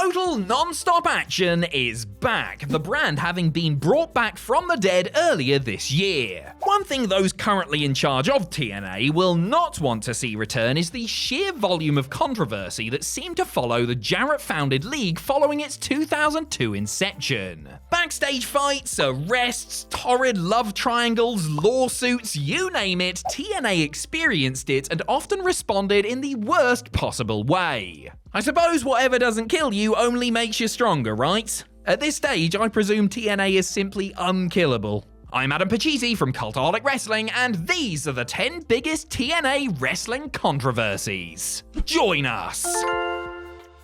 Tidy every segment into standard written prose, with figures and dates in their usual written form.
Total non-stop action is back, the brand having been brought back from the dead earlier this year. One thing those currently in charge of TNA will not want to see return is the sheer volume of controversy that seemed to follow the Jarrett-founded league following its 2002 inception. Backstage fights, arrests, torrid love triangles, lawsuits, you name it, TNA experienced it and often responded in the worst possible way. I suppose whatever doesn't kill you only makes you stronger, right? At this stage, I presume TNA is simply unkillable. I'm Adam Pachisi from Cultaholic Wrestling, and these are the 10 biggest TNA wrestling controversies. Join us!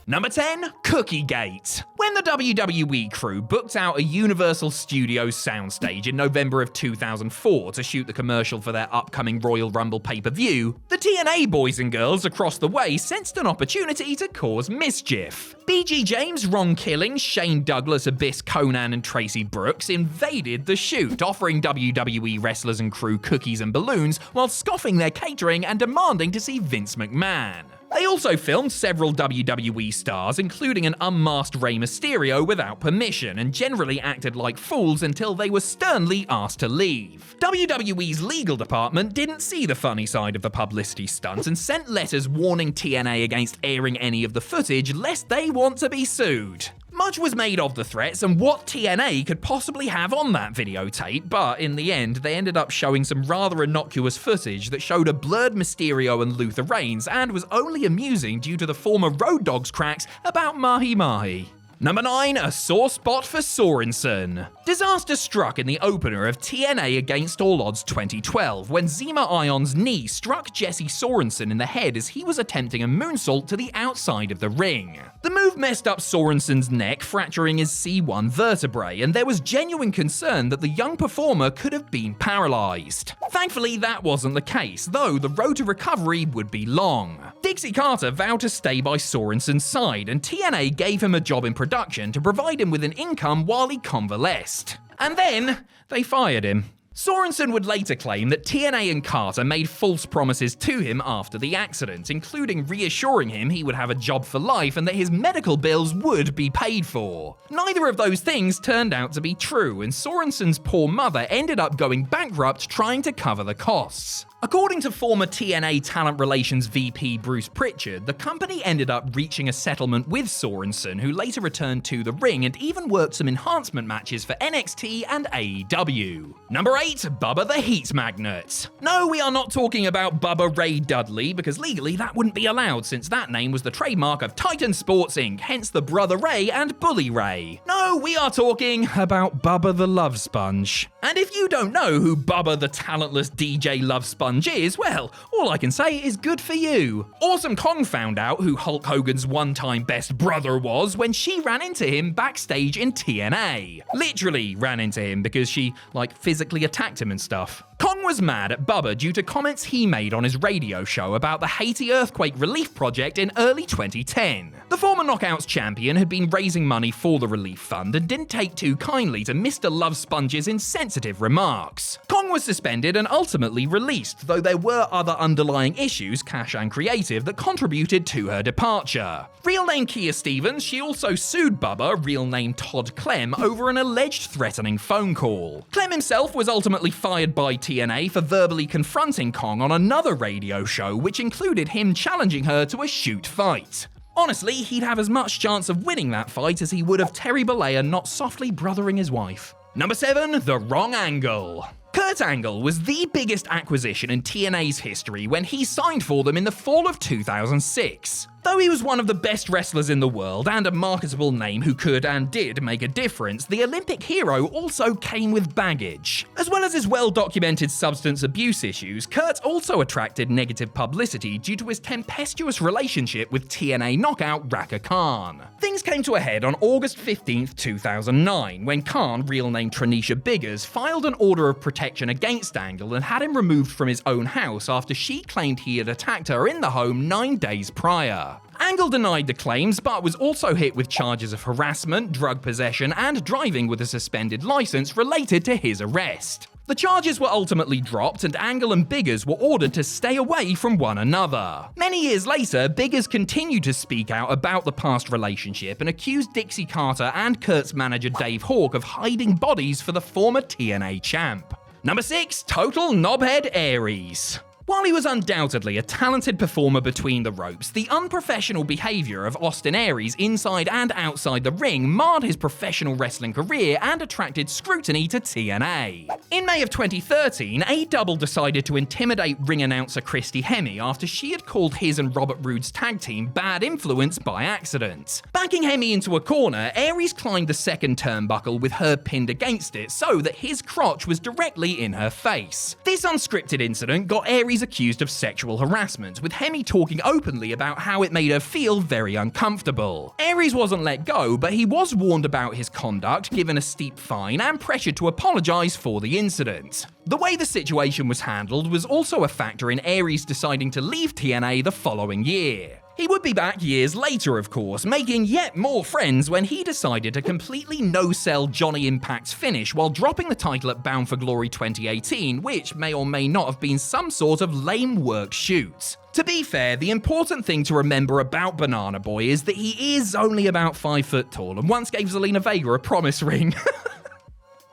Number 10, Cookiegate. When the WWE crew booked out a Universal Studios soundstage in November of 2004 to shoot the commercial for their upcoming Royal Rumble pay-per-view, the TNA boys and girls across the way sensed an opportunity to cause mischief. BG James, Ron Killings, Shane Douglas, Abyss, Conan, and Tracy Brooks invaded the shoot, offering WWE wrestlers and crew cookies and balloons while scoffing their catering and demanding to see Vince McMahon. They also filmed several WWE stars, including an unmasked Rey Mysterio, without permission, and generally acted like fools until they were sternly asked to leave. WWE's legal department didn't see the funny side of the publicity stunt and sent letters warning TNA against airing any of the footage lest they want to be sued. Much was made of the threats and what TNA could possibly have on that videotape, but in the end, they ended up showing some rather innocuous footage that showed a blurred Mysterio and Luther Reigns and was only amusing due to the former Road Dogg's cracks about Mahi Mahi. Number 9, a sore spot for Sorensen. Disaster struck in the opener of TNA Against All Odds 2012 when Zema Ion's knee struck Jesse Sorensen in the head as he was attempting a moonsault to the outside of the ring. The move messed up Sorensen's neck, fracturing his C1 vertebrae, and there was genuine concern that the young performer could have been paralyzed. Thankfully, that wasn't the case, though the road to recovery would be long. Dixie Carter vowed to stay by Sorensen's side, and TNA gave him a job in production to provide him with an income while he convalesced. And then, they fired him. Sorensen would later claim that TNA and Carter made false promises to him after the accident, including reassuring him he would have a job for life and that his medical bills would be paid for. Neither of those things turned out to be true, and Sorensen's poor mother ended up going bankrupt trying to cover the costs. According to former TNA Talent Relations VP Bruce Pritchard, the company ended up reaching a settlement with Sorensen, who later returned to the ring and even worked some enhancement matches for NXT and AEW. Number 8, Bubba the Heat Magnet. No, we are not talking about Bubba Ray Dudley, because legally that wouldn't be allowed since that name was the trademark of Titan Sports Inc., hence the Brother Ray and Bully Ray. No, we are talking about Bubba the Love Sponge. And if you don't know who Bubba the talentless DJ Love Sponge is, well, all I can say is good for you. Awesome Kong found out who Hulk Hogan's one-time best brother was when she ran into him backstage in TNA. Literally ran into him because she, physically attacked him and stuff. Kong was mad at Bubba due to comments he made on his radio show about the Haiti earthquake relief project in early 2010. The former Knockouts champion had been raising money for the relief fund and didn't take too kindly to Mr. Love Sponge's insensitive remarks. Kong was suspended and ultimately released, though there were other underlying issues, cash and creative, that contributed to her departure. Real name Kia Stevens, she also sued Bubba, real name Todd Clem, over an alleged threatening phone call. Clem himself was ultimately fired by TNA for verbally confronting Kong on another radio show, which included him challenging her to a shoot fight. Honestly, he'd have as much chance of winning that fight as he would of Terry Bollea not softly brothering his wife. Number 7, the wrong angle. Kurt Angle was the biggest acquisition in TNA's history when he signed for them in the fall of 2006. Though he was one of the best wrestlers in the world and a marketable name who could and did make a difference, the Olympic hero also came with baggage. As well as his well-documented substance abuse issues, Kurt also attracted negative publicity due to his tempestuous relationship with TNA knockout Raka Khan. Things came to a head on August 15th, 2009, when Khan, real name Tranisha Biggers, filed an order of protection against Angle and had him removed from his own house after she claimed he had attacked her in the home 9 days prior. Angle denied the claims, but was also hit with charges of harassment, drug possession, and driving with a suspended license related to his arrest. The charges were ultimately dropped and Angle and Biggers were ordered to stay away from one another. Many years later, Biggers continued to speak out about the past relationship and accused Dixie Carter and Kurt's manager Dave Hawk of hiding bodies for the former TNA champ. Number 6. Total knobhead Aries. While he was undoubtedly a talented performer between the ropes, the unprofessional behavior of Austin Aries inside and outside the ring marred his professional wrestling career and attracted scrutiny to TNA. In May of 2013, A-Double decided to intimidate ring announcer Christy Hemme after she had called his and Robert Roode's tag team Bad Influence by accident. Backing Hemme into a corner, Aries climbed the second turnbuckle with her pinned against it so that his crotch was directly in her face. This unscripted incident got Aries accused of sexual harassment, with Hemme talking openly about how it made her feel very uncomfortable. Aries wasn't let go, but he was warned about his conduct, given a steep fine, and pressured to apologize for the incident. The way the situation was handled was also a factor in Aries deciding to leave TNA the following year. He would be back years later, of course, making yet more friends when he decided to completely no-sell Johnny Impact's finish while dropping the title at Bound for Glory 2018, which may or may not have been some sort of lame work shoot. To be fair, the important thing to remember about Banana Boy is that he is only about 5 foot tall and once gave Zelina Vega a promise ring.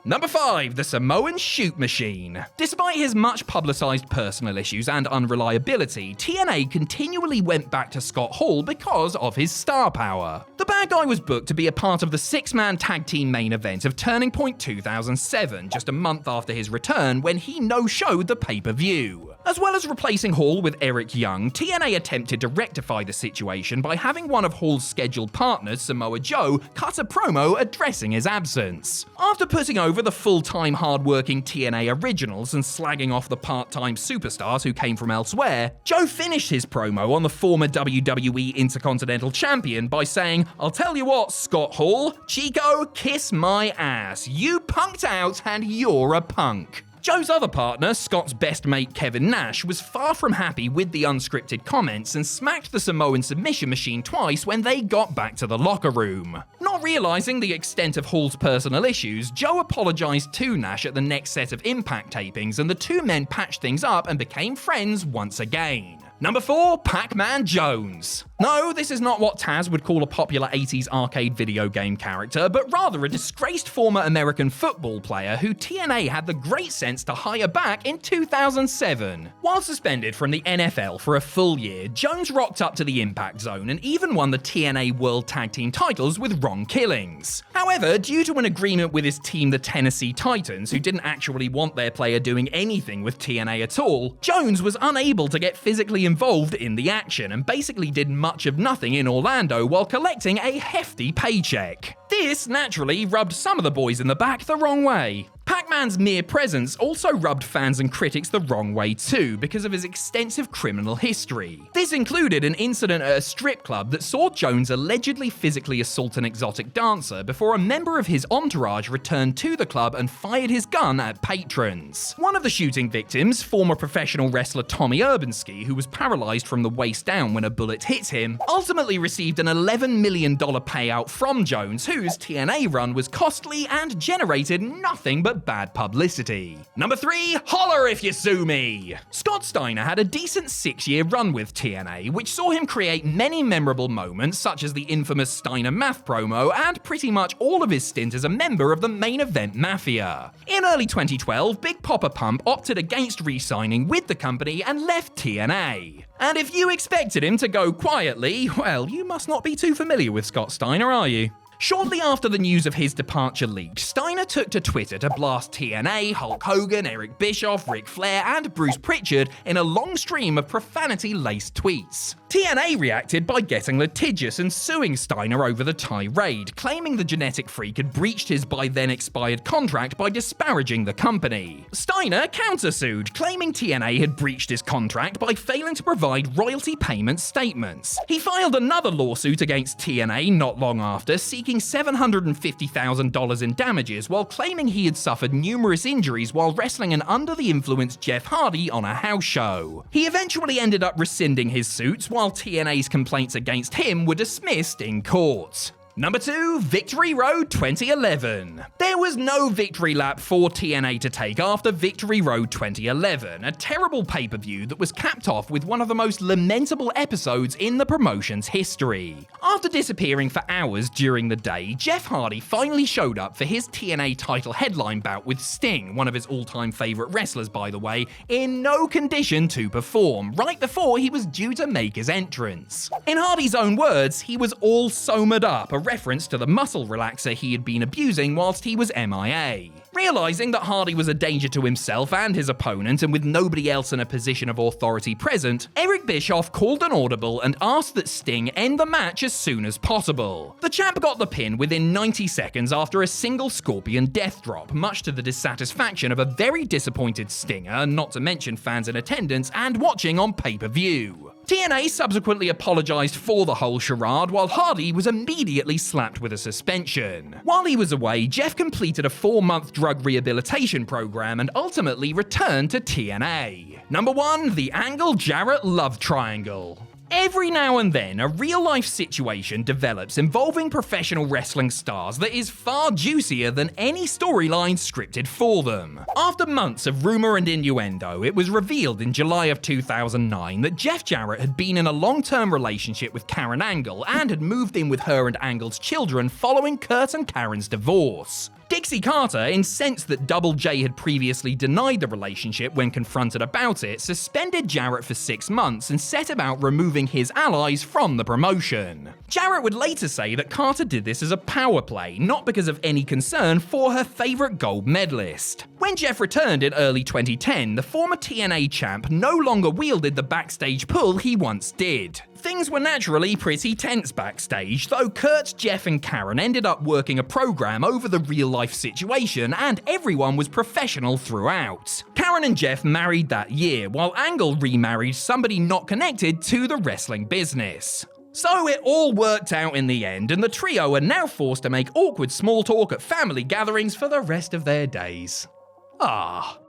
Number 5. The Samoan Shoot Machine. Despite his much publicized personal issues and unreliability, TNA continually went back to Scott Hall because of his star power. The bad guy was booked to be a part of the 6-man tag team main event of Turning Point 2007, just a month after his return when he no-showed the pay-per-view. As well as replacing Hall with Eric Young, TNA attempted to rectify the situation by having one of Hall's scheduled partners, Samoa Joe, cut a promo addressing his absence. After putting over the full-time hard-working TNA originals and slagging off the part-time superstars who came from elsewhere, Joe finished his promo on the former WWE Intercontinental Champion by saying, "I'll tell you what, Scott Hall, Chico, kiss my ass. You punked out and you're a punk." Joe's other partner, Scott's best mate Kevin Nash, was far from happy with the unscripted comments and smacked the Samoan submission machine twice when they got back to the locker room. Not realizing the extent of Hall's personal issues, Joe apologized to Nash at the next set of Impact tapings and the two men patched things up and became friends once again. Number 4. Pacman Jones. No, this is not what Taz would call a popular 80s arcade video game character, but rather a disgraced former American football player who TNA had the great sense to hire back in 2007. While suspended from the NFL for a full year, Jones rocked up to the Impact Zone and even won the TNA World Tag Team titles with Ron Killings. However, due to an agreement with his team, the Tennessee Titans, who didn't actually want their player doing anything with TNA at all, Jones was unable to get physically involved in the action and basically did much of nothing in Orlando while collecting a hefty paycheck. This, naturally, rubbed some of the boys in the back the wrong way. Pacman's mere presence also rubbed fans and critics the wrong way too, because of his extensive criminal history. This included an incident at a strip club that saw Jones allegedly physically assault an exotic dancer before a member of his entourage returned to the club and fired his gun at patrons. One of the shooting victims, former professional wrestler Tommy Urbanski, who was paralyzed from the waist down when a bullet hit him, ultimately received an $11 million payout from Jones, whose TNA run was costly and generated nothing but bad publicity. Number 3, holler if you sue me. Scott Steiner had a decent 6-year run with TNA, which saw him create many memorable moments such as the infamous Steiner math promo and pretty much all of his stint as a member of the Main Event Mafia. In early 2012, Big Papa Pump opted against re-signing with the company and left TNA. And if you expected him to go quietly, well, you must not be too familiar with Scott Steiner, are you? Shortly after the news of his departure leaked, Steiner took to Twitter to blast TNA, Hulk Hogan, Eric Bischoff, Ric Flair, and Bruce Pritchard in a long stream of profanity-laced tweets. TNA reacted by getting litigious and suing Steiner over the tirade, claiming the genetic freak had breached his by then expired contract by disparaging the company. Steiner countersued, claiming TNA had breached his contract by failing to provide royalty payment statements. He filed another lawsuit against TNA not long after, seeking $750,000 in damages while claiming he had suffered numerous injuries while wrestling an under-the-influence Jeff Hardy on a house show. He eventually ended up rescinding his suits while TNA's complaints against him were dismissed in court. Number 2, Victory Road 2011. There was no victory lap for TNA to take after Victory Road 2011, a terrible pay-per-view that was capped off with one of the most lamentable episodes in the promotion's history. After disappearing for hours during the day, Jeff Hardy finally showed up for his TNA title headline bout with Sting, one of his all-time favourite wrestlers by the way, in no condition to perform, right before he was due to make his entrance. In Hardy's own words, he was all somered up, a reference to the muscle relaxer he had been abusing whilst he was MIA. Realising that Hardy was a danger to himself and his opponent, and with nobody else in a position of authority present, Eric Bischoff called an audible and asked that Sting end the match as soon as possible. The champ got the pin within 90 seconds after a single Scorpion death drop, much to the dissatisfaction of a very disappointed Stinger, not to mention fans in attendance and watching on pay-per-view. TNA subsequently apologised for the whole charade, while Hardy was immediately slapped with a suspension. While he was away, Jeff completed a 4-month drug rehabilitation program and ultimately returned to TNA. Number 1, the Angle Jarrett Love Triangle. Every now and then, a real-life situation develops involving professional wrestling stars that is far juicier than any storyline scripted for them. After months of rumour and innuendo, it was revealed in July of 2009 that Jeff Jarrett had been in a long-term relationship with Karen Angle and had moved in with her and Angle's children following Kurt and Karen's divorce. Dixie Carter, incensed that Double J had previously denied the relationship when confronted about it, suspended Jarrett for 6 months and set about removing his allies from the promotion. Jarrett would later say that Carter did this as a power play, not because of any concern for her favourite gold medalist. When Jeff returned in early 2010, the former TNA champ no longer wielded the backstage pull he once did. Things were naturally pretty tense backstage, though Kurt, Jeff and Karen ended up working a program over the real-life situation and everyone was professional throughout. Karen and Jeff married that year, while Angle remarried somebody not connected to the wrestling business. So it all worked out in the end, and the trio are now forced to make awkward small talk at family gatherings for the rest of their days. Ah.